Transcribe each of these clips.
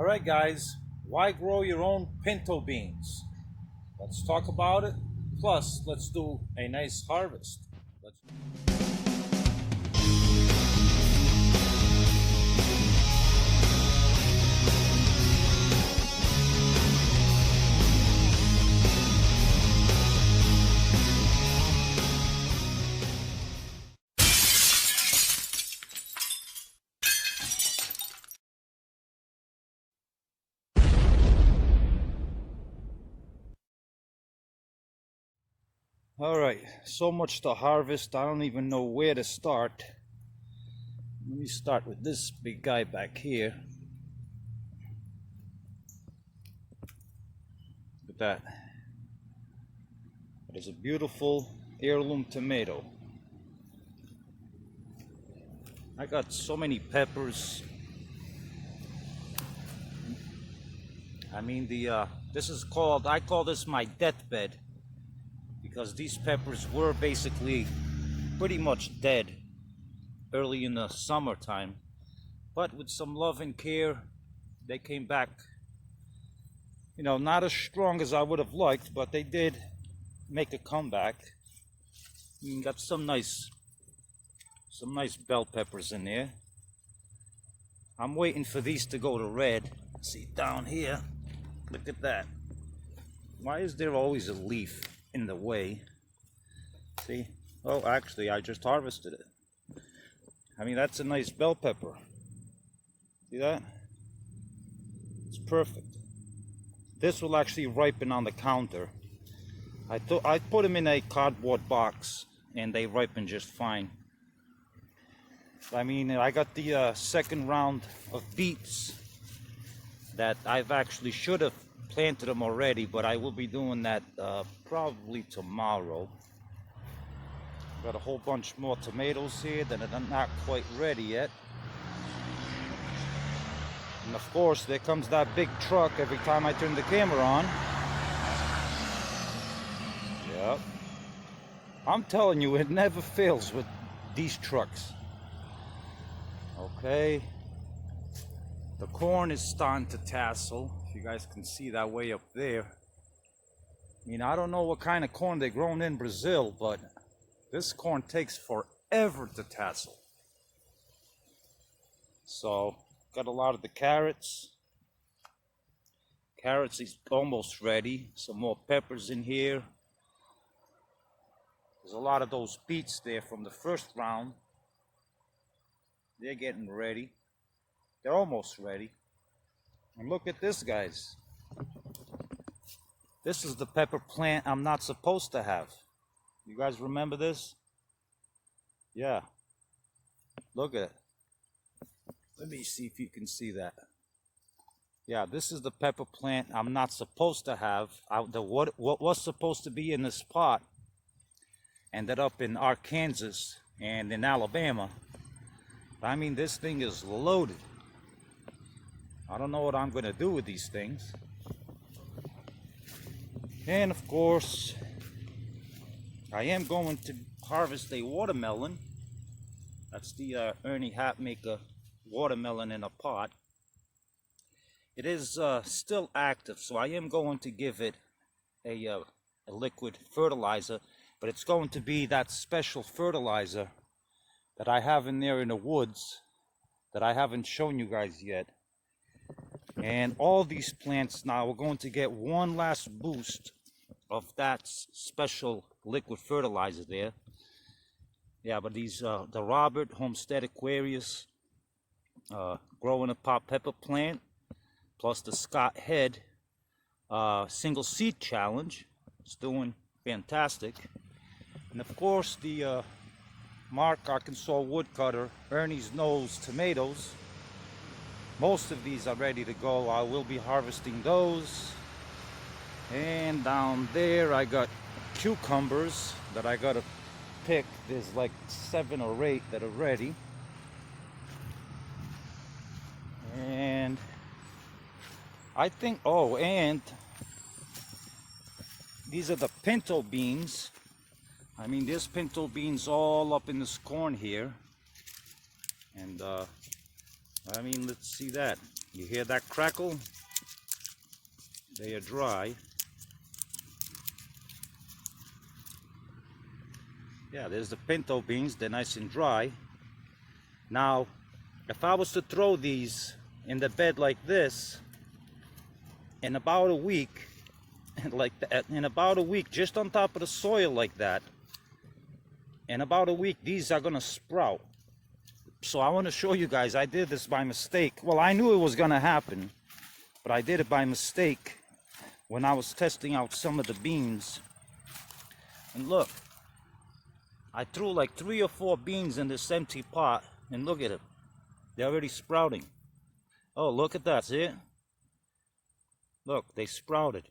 Alright guys, why grow your own pinto beans? Let's talk about it. Plus, let's do a nice harvest. Alright, so much to harvest, I don't even know where to start. Let me start with this big guy back here. Look at that. It is a beautiful heirloom tomato. I got so many peppers. I mean this is called, I call this my deathbed, because these peppers were basically pretty much dead early in the summertime, but with some love and care they came back, you know, not as strong as I would have liked, but they did make a comeback. Got some nice bell peppers in there. I'm waiting for these to go to red. See down here, look at that. Why is there always a leaf in the way? See? Oh, actually I just harvested it. I mean, that's a nice bell pepper. See that? It's perfect. This will actually ripen on the counter. I put them in a cardboard box and they ripen just fine. I mean, I got the second round of beets that I've actually should have planted them already, but I will be doing that probably tomorrow. Got a whole bunch more tomatoes here that are not quite ready yet. And of course, there comes that big truck every time I turn the camera on. Yep. I'm telling you, it never fails with these trucks. Okay. The corn is starting to tassel. If you guys can see that way up there. I mean, I don't know what kind of corn they're growing in Brazil, but this corn takes forever to tassel. So, got a lot of the carrots. Carrots is almost ready. Some more peppers in here. There's a lot of those beets there from the first round. They're getting ready. They're almost ready. And look at this, guys. This is the pepper plant I'm not supposed to have. You guys remember this? Yeah. Look at it. Let me see if you can see that. Yeah, this is the pepper plant I'm not supposed to have. What was supposed to be in this pot ended up in Arkansas and in Alabama. I mean, this thing is loaded. I don't know what I'm going to do with these things. And of course, I am going to harvest a watermelon. That's the Ernie Hatmaker watermelon in a pot. It is still active, so I am going to give it a liquid fertilizer, but it's going to be that special fertilizer that I have in there in the woods that I haven't shown you guys yet. And all these plants now are going to get one last boost of that special liquid fertilizer there. Yeah, but these the Robert Homestead Aquarius growing a pot pepper plant, plus the Scott Head single seed challenge. It's doing fantastic. And of course the Mark Arkansas Woodcutter Ernie's Nose tomatoes. Most of these are ready to go. I will be harvesting those. And down there I got cucumbers that I gotta pick. There's like 7 or 8 that are ready. And I think, oh, and these are the pinto beans. I mean, there's pinto beans all up in this corn here. And I mean, let's see that. You hear that crackle? They are dry. Yeah, there's the pinto beans. They're nice and dry. Now, if I was to throw these in the bed like this, in about a week, in about a week, just on top of the soil like that, in about a week, these are gonna sprout. So I want to show you guys, I did this by mistake. Well, I knew it was gonna happen, but I did it by mistake when I was testing out some of the beans. And look, I threw like 3 or 4 beans in this empty pot, and look at it. They're already sprouting. Oh, look at that, see it? Look, they sprouted.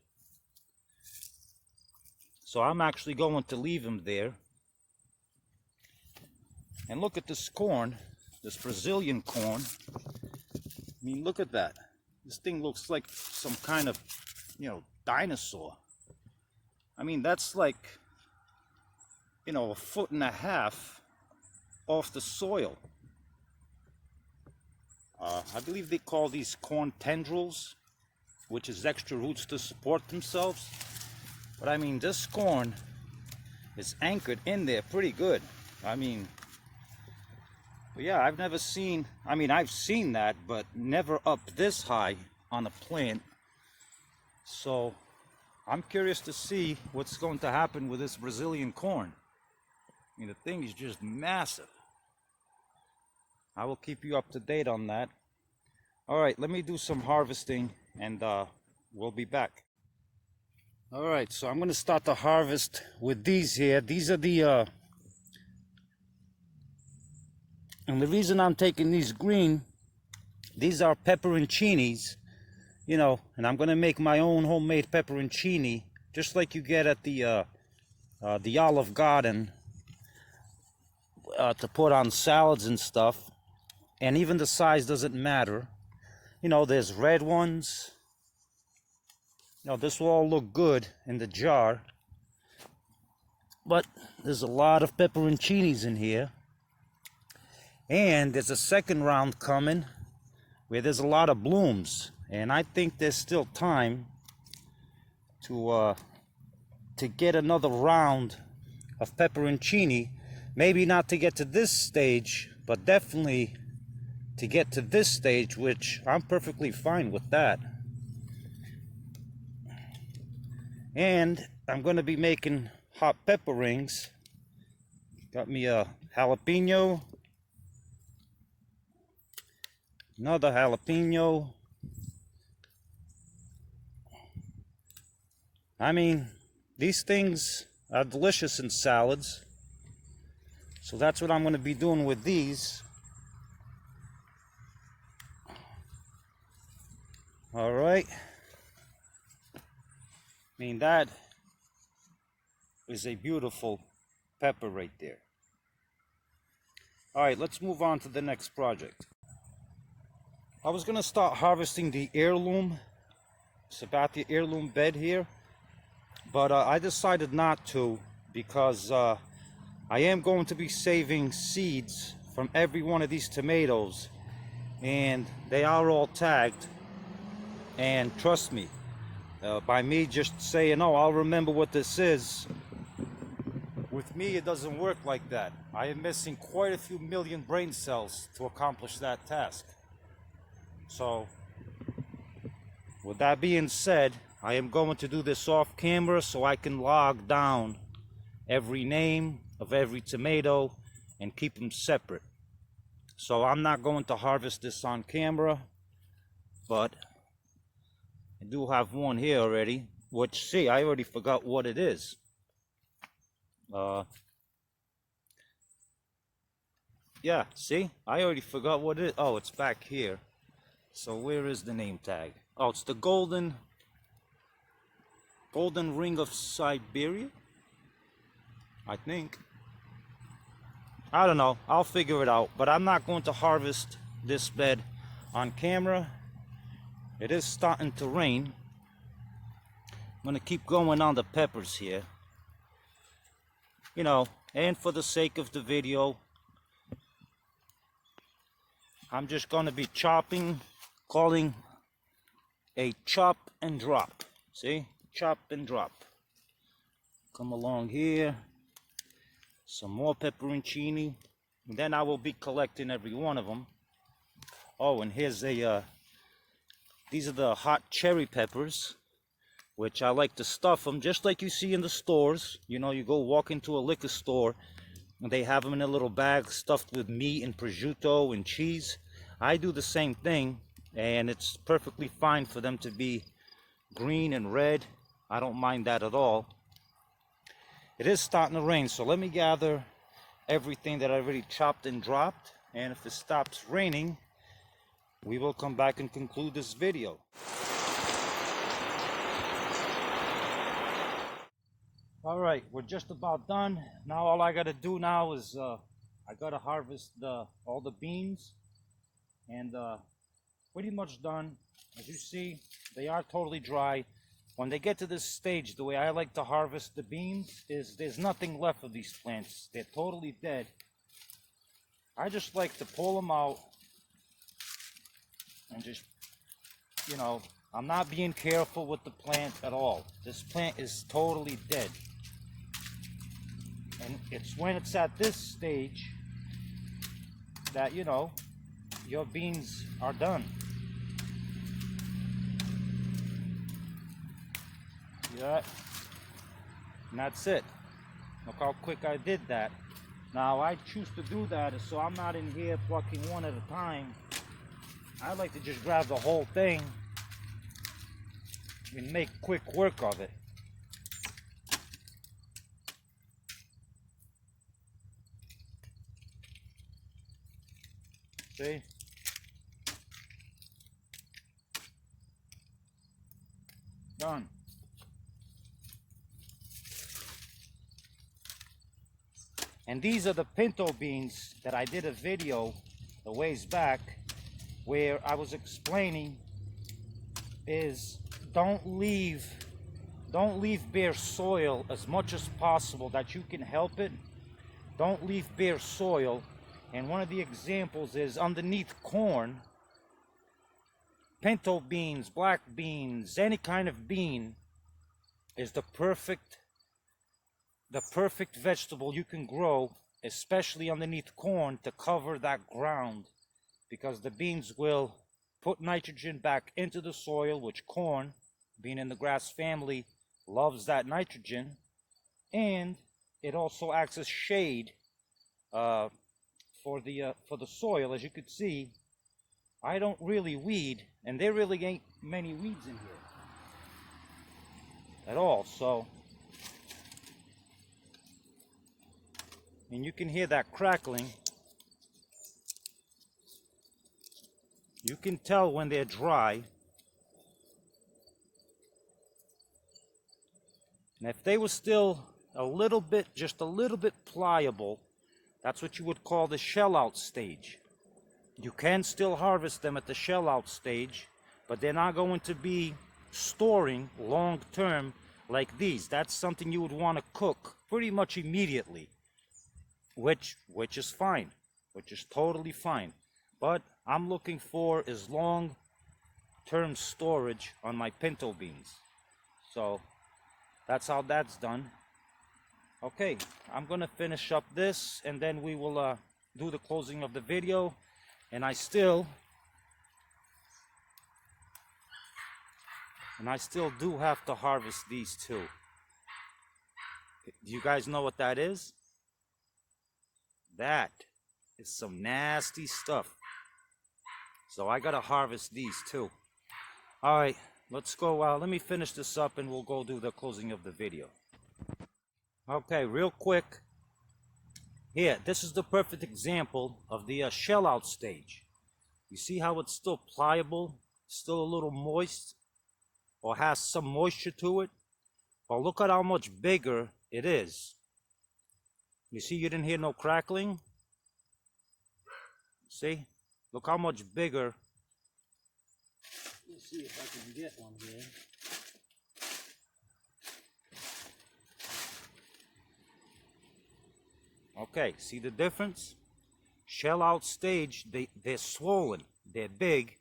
So I'm actually going to leave them there. And look at this corn, this Brazilian corn. I mean, look at that. This thing looks like some kind of, dinosaur. I mean, that's like, 1.5 feet off the soil. I believe they call these corn tendrils, which is extra roots to support themselves. But I mean, this corn is anchored in there pretty good. I mean, but yeah, I've never seen, I've seen that, but never up this high on a plant. So I'm curious to see what's going to happen with this Brazilian corn. I mean, the thing is just massive. I will keep you up to date on that. All right, let me do some harvesting, and we'll be back. All right, so I'm going to start the harvest with these here. These are the and the reason I'm taking these green, these are pepperoncinis, and I'm going to make my own homemade pepperoncini, just like you get at the Olive Garden, to put on salads and stuff. And even the size doesn't matter. There's red ones. This will all look good in the jar. But there's a lot of pepperoncinis in here. And there's a second round coming where there's a lot of blooms. And I think there's still time to get another round of pepperoncini. Maybe not to get to this stage, but definitely to get to this stage, which I'm perfectly fine with that. And I'm going to be making hot pepper rings. Got me a jalapeno, another jalapeno. I mean, these things are delicious in salads. So that's what I'm going to be doing with these. All right. I mean, that is a beautiful pepper right there. All right, let's move on to the next project. I was going to start harvesting the heirloom, Sabathia heirloom bed here, but I decided not to because I am going to be saving seeds from every one of these tomatoes, and they are all tagged. And trust me, by me just saying, oh, I'll remember what this is, with me it doesn't work like that. I am missing quite a few million brain cells to accomplish that task. So, with that being said, I am going to do this off camera so I can log down every name of every tomato and keep them separate. So I'm not going to harvest this on camera, but I do have one here already, which, see, I already forgot what it is. Yeah, see, I already forgot what it is. Oh, it's back here. So where is the name tag? Oh, it's the golden ring of Siberia, I think. I don't know, I'll figure it out, but I'm not going to harvest this bed on camera. It is starting to rain. I'm going to keep going on the peppers here. And for the sake of the video, I'm just going to be calling a chop and drop. See? Chop and drop. Come along here. Some more pepperoncini. And then I will be collecting every one of them. Oh, and here's these are the hot cherry peppers, which I like to stuff them just like you see in the stores. You know, you go walk into a liquor store and they have them in a little bag stuffed with meat and prosciutto and cheese. I do the same thing, and it's perfectly fine for them to be green and red. I don't mind that at all. It is starting to rain, so let me gather everything that I already chopped and dropped, and if it stops raining, we will come back and conclude this video. All right, we're just about done. Now all I gotta do now is I gotta harvest all the beans, and pretty much done. As you see, they are totally dry. When they get to this stage, the way I like to harvest the beans is there's nothing left of these plants. They're totally dead. I just like to pull them out and just, you know, I'm not being careful with the plant at all. This plant is totally dead. And it's when it's at this stage that, you know, your beans are done. Yeah, and that's it. Look how quick I did that. Now I choose to do that so I'm not in here plucking one at a time. I like to just grab the whole thing and make quick work of it. See? Done. And these are the pinto beans that I did a video a ways back where I was explaining is don't leave bare soil as much as possible that you can help it. Don't leave bare soil. And one of the examples is underneath corn, pinto beans, black beans, any kind of bean is the perfect vegetable you can grow, especially underneath corn, to cover that ground, because the beans will put nitrogen back into the soil, which corn, being in the grass family, loves that nitrogen, and it also acts as shade for the soil. As you could see, I don't really weed, and there really ain't many weeds in here at all. So, and you can hear that crackling. You can tell when they're dry. And if they were still just a little bit pliable, that's what you would call the shell out stage. You can still harvest them at the shell out stage, but they're not going to be storing long term like these. That's something you would want to cook pretty much immediately, which is fine, which is totally fine. But I'm looking for is long-term storage on my pinto beans. So that's how that's done. Okay, I'm gonna finish up this and then we will do the closing of the video. And I still do have to harvest these too. Do you guys know what that is? That is some nasty stuff. So I gotta harvest these too. All right, let's go. Let me finish this up and we'll go do the closing of the video. Okay, real quick. Here, this is the perfect example of the shell out stage. You see how it's still pliable, still a little moist, or has some moisture to it? Well, look at how much bigger it is. You see, you didn't hear no crackling? See? Look how much bigger. Let's see if I can get one here. Okay, see the difference? shell out stage, they're swollen, they're big,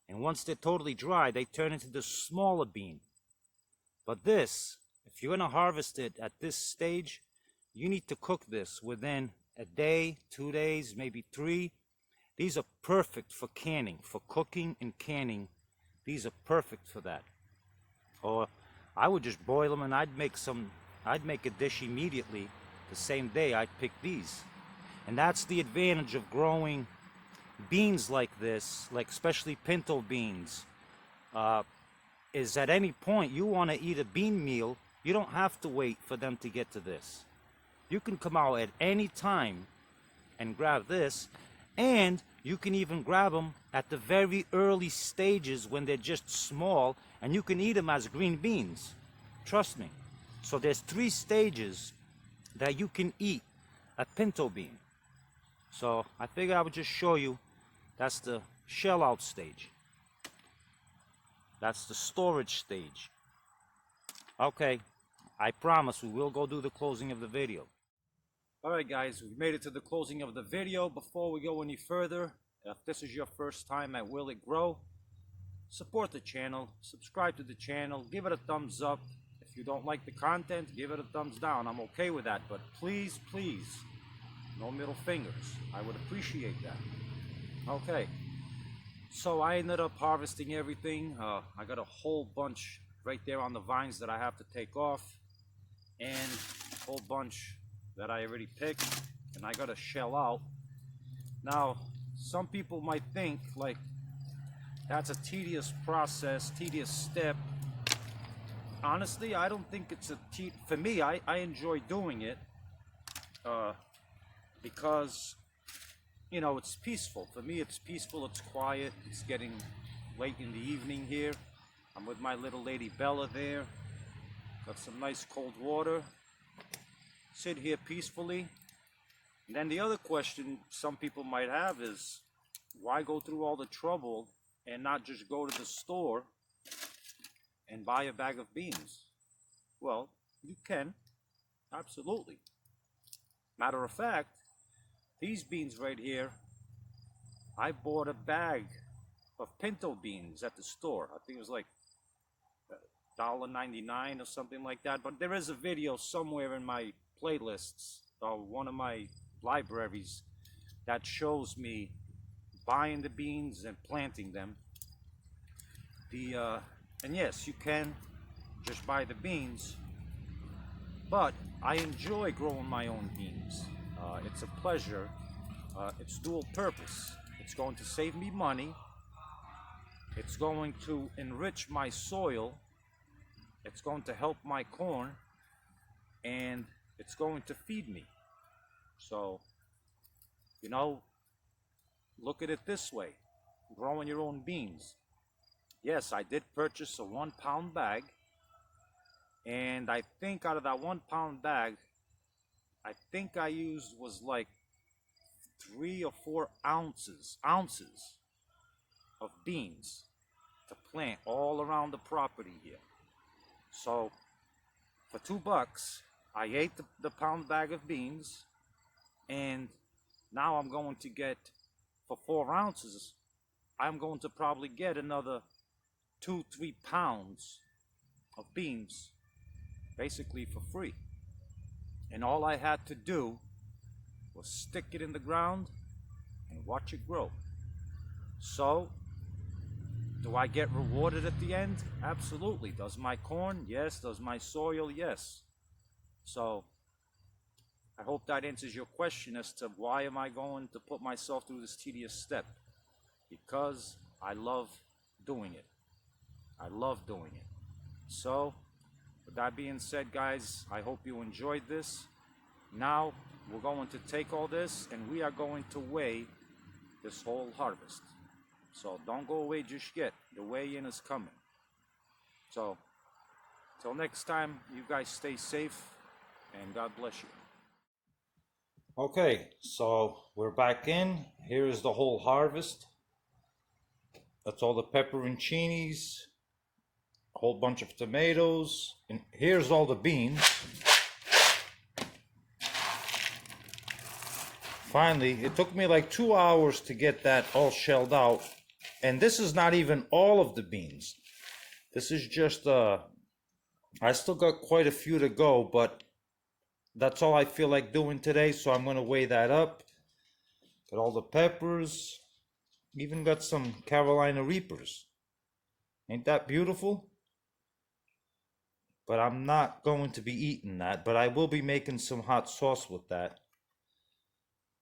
and once they're totally dry, they turn into the smaller bean. But this, if you're gonna harvest it at this stage, you need to cook this within a day, 2 days, maybe 3. These are perfect for canning, for cooking and canning. These are perfect for that. Or I would just boil them and I'd make a dish immediately. The same day I'd pick these. And that's the advantage of growing beans like this, like especially pinto beans, is at any point you want to eat a bean meal, you don't have to wait for them to get to this. You can come out at any time and grab this, and you can even grab them at the very early stages when they're just small, and you can eat them as green beans. Trust me. So there's 3 stages that you can eat a pinto bean. So I figured I would just show you. That's the shell out stage. That's the storage stage. Okay, I promise we will go do the closing of the video. Alright guys, we've made it to the closing of the video. Before we go any further, if this is your first time at Will It Grow, support the channel, subscribe to the channel, give it a thumbs up. If you don't like the content, give it a thumbs down. I'm okay with that, but please, please, no middle fingers. I would appreciate that. Okay, so I ended up harvesting everything. I got a whole bunch right there on the vines that I have to take off, and a whole bunch that I already picked, and I got to shell out. Now, some people might think like that's a tedious process, tedious step. Honestly, I don't think it's for me, I enjoy doing it because, you know, it's peaceful. For me, it's peaceful, it's quiet. It's getting late in the evening here. I'm with my little lady Bella there. Got some nice cold water. Sit here peacefully. And then the other question some people might have is, why go through all the trouble and not just go to the store and buy a bag of beans? Well, you can, absolutely. Matter of fact, these beans right here, I bought a bag of pinto beans at the store. I think it was like $1.99 or something like that. But there is a video somewhere in my playlists or one of my libraries that shows me buying the beans and planting them. And yes, you can just buy the beans, but I enjoy growing my own beans. It's a pleasure. It's dual purpose. It's going to save me money. It's going to enrich my soil. It's going to help my corn, and it's going to feed me. So, you know, look at it this way. Growing your own beans. Yes, I did purchase a 1-pound bag, and I think out of that 1-pound bag, I think I used was like 3 or 4 ounces of beans to plant all around the property here. So for $2, I ate the pound bag of beans, and now I'm going to get, for 4 ounces, I'm going to probably get another 2-3 pounds of beans, basically for free. And all I had to do was stick it in the ground and watch it grow. So, do I get rewarded at the end? Absolutely. Does my corn? Yes. Does my soil? Yes. So, I hope that answers your question as to why am I going to put myself through this tedious step. Because I love doing it. I love doing it. So, with that being said, guys, I hope you enjoyed this. Now, we're going to take all this and we are going to weigh this whole harvest. So, don't go away just yet. The weigh-in is coming. So, till next time, you guys stay safe and God bless you. Okay, so we're back in. Here is the whole harvest. That's all the pepperoncinis, a whole bunch of tomatoes, and here's all the beans. finally, it took me like 2 hours to get that all shelled out. And this is not even all of the beans. This is just, I still got quite a few to go, but that's all I feel like doing today. So I'm going to weigh that up. Got all the peppers. Even got some Carolina Reapers. Ain't that beautiful? But I'm not going to be eating that, but I will be making some hot sauce with that.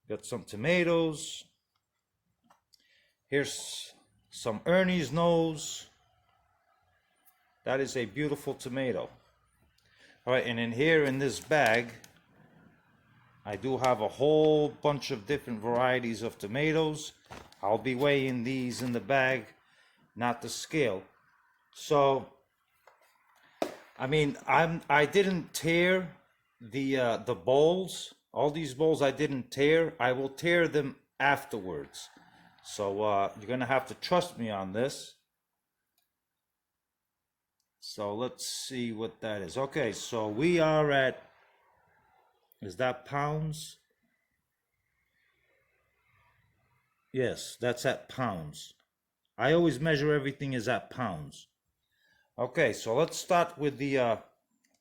Got some tomatoes. Here's some Ernie's nose. That is a beautiful tomato. All right, and in here in this bag, I do have a whole bunch of different varieties of tomatoes. I'll be weighing these in the bag, not the scale. So, I mean, I didn't tear the bowls. All these bowls I didn't tear. I will tear them afterwards. So you're gonna have to trust me on this. So let's see what that is. Okay, so we are at, is that pounds? Yes, that's at pounds. I always measure everything is at pounds. Okay, so let's start with the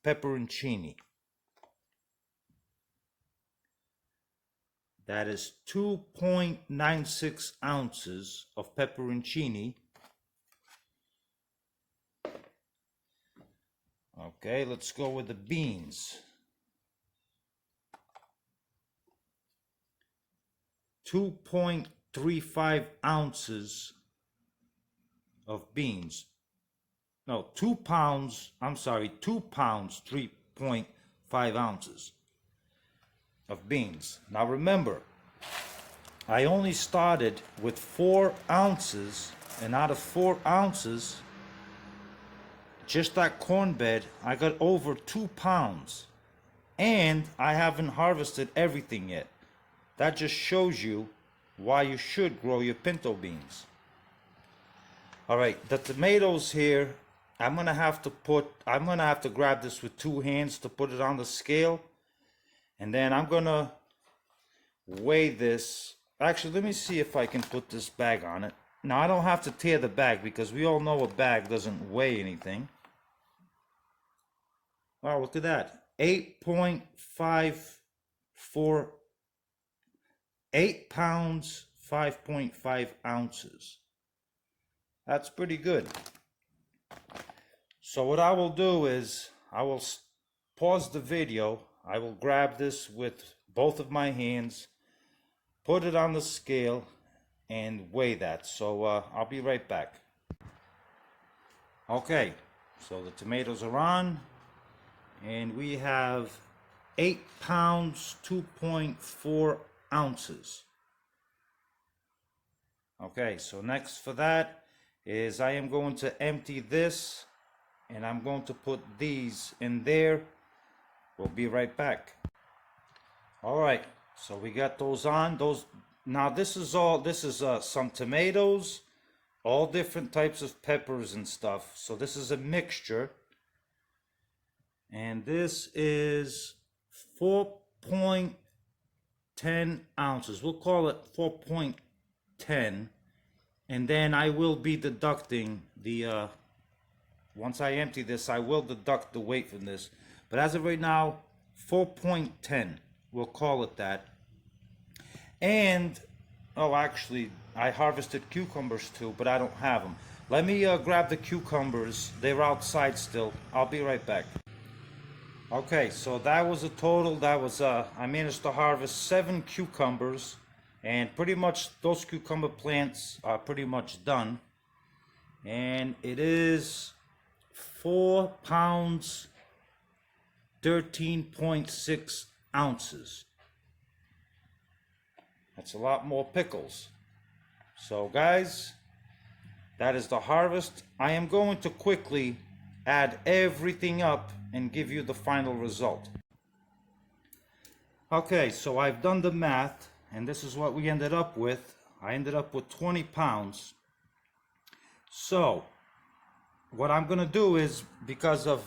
pepperoncini. That is 2.96 ounces of pepperoncini. Okay, let's go with the beans. 2.35 ounces of beans. No, 2 pounds, I'm sorry, 2 pounds, 3.5 ounces of beans. Now remember, I only started with 4 ounces, and out of 4 ounces, just that corn bed, I got over 2 pounds. And I haven't harvested everything yet. That just shows you why you should grow your pinto beans. All right, the tomatoes here, I'm gonna have to grab this with 2 hands to put it on the scale. And then I'm gonna weigh this. Actually, let me see if I can put this bag on it. Now, I don't have to tear the bag because we all know a bag doesn't weigh anything. Oh, look at that. 8.54, 8 pounds, 5.5 ounces. That's pretty good. So what I will do is, I will pause the video. I will grab this with both of my hands, put it on the scale, and weigh that. So I'll be right back. Okay, so the tomatoes are on. And we have 8 pounds, 2.4 ounces. Okay, so next for that is I am going to empty this and I'm going to put these in there. We'll be right back. All right, so we got those on. Now this is some tomatoes, all different types of peppers and stuff. So this is a mixture. And this is 4.10 ounces. We'll call it 4.10. And then I will be deducting the, once I empty this, I will deduct the weight from this. But as of right now, 4.10. We'll call it that. And, oh, actually, I harvested cucumbers too, but I don't have them. Let me grab the cucumbers. They're outside still. I'll be right back. Okay, so that was a total, I managed to harvest 7 cucumbers, and pretty much those cucumber plants are pretty much done. And it is 4 pounds, 13.6 ounces. That's a lot more pickles. So guys, that is the harvest. I am going to quickly add everything up and give you the final result. Okay, so I've done the math, and this is what we ended up with. I ended up with 20 pounds. So, what I'm gonna do is, because of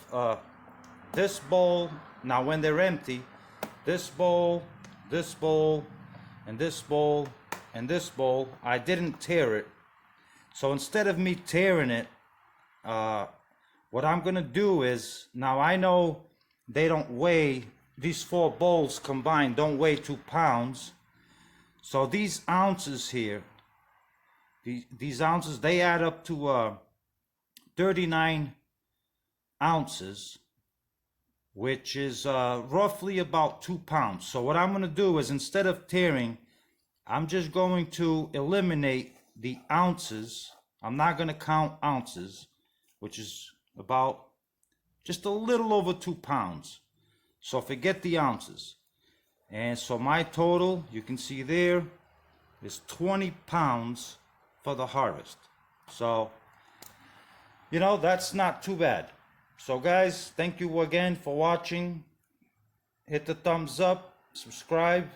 this bowl, now when they're empty, this bowl, and this bowl, and this bowl. I didn't tear it. So instead of me tearing it, what I'm gonna do is, now I know they don't weigh, these 4 bowls combined don't weigh 2 pounds. So these ounces here, these ounces, they add up to 39 ounces, which is roughly about 2 pounds. So what I'm gonna do is, instead of tearing, I'm just going to eliminate the ounces. I'm not gonna count ounces, which is about just a little over 2 pounds. So forget the ounces. And so my total, you can see there, is 20 pounds for the harvest. So, you know, that's not too bad. So guys, thank you again for watching. Hit the thumbs up, subscribe,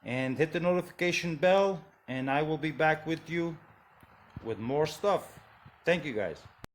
and hit the notification bell, and I will be back with you with more stuff. Thank you guys.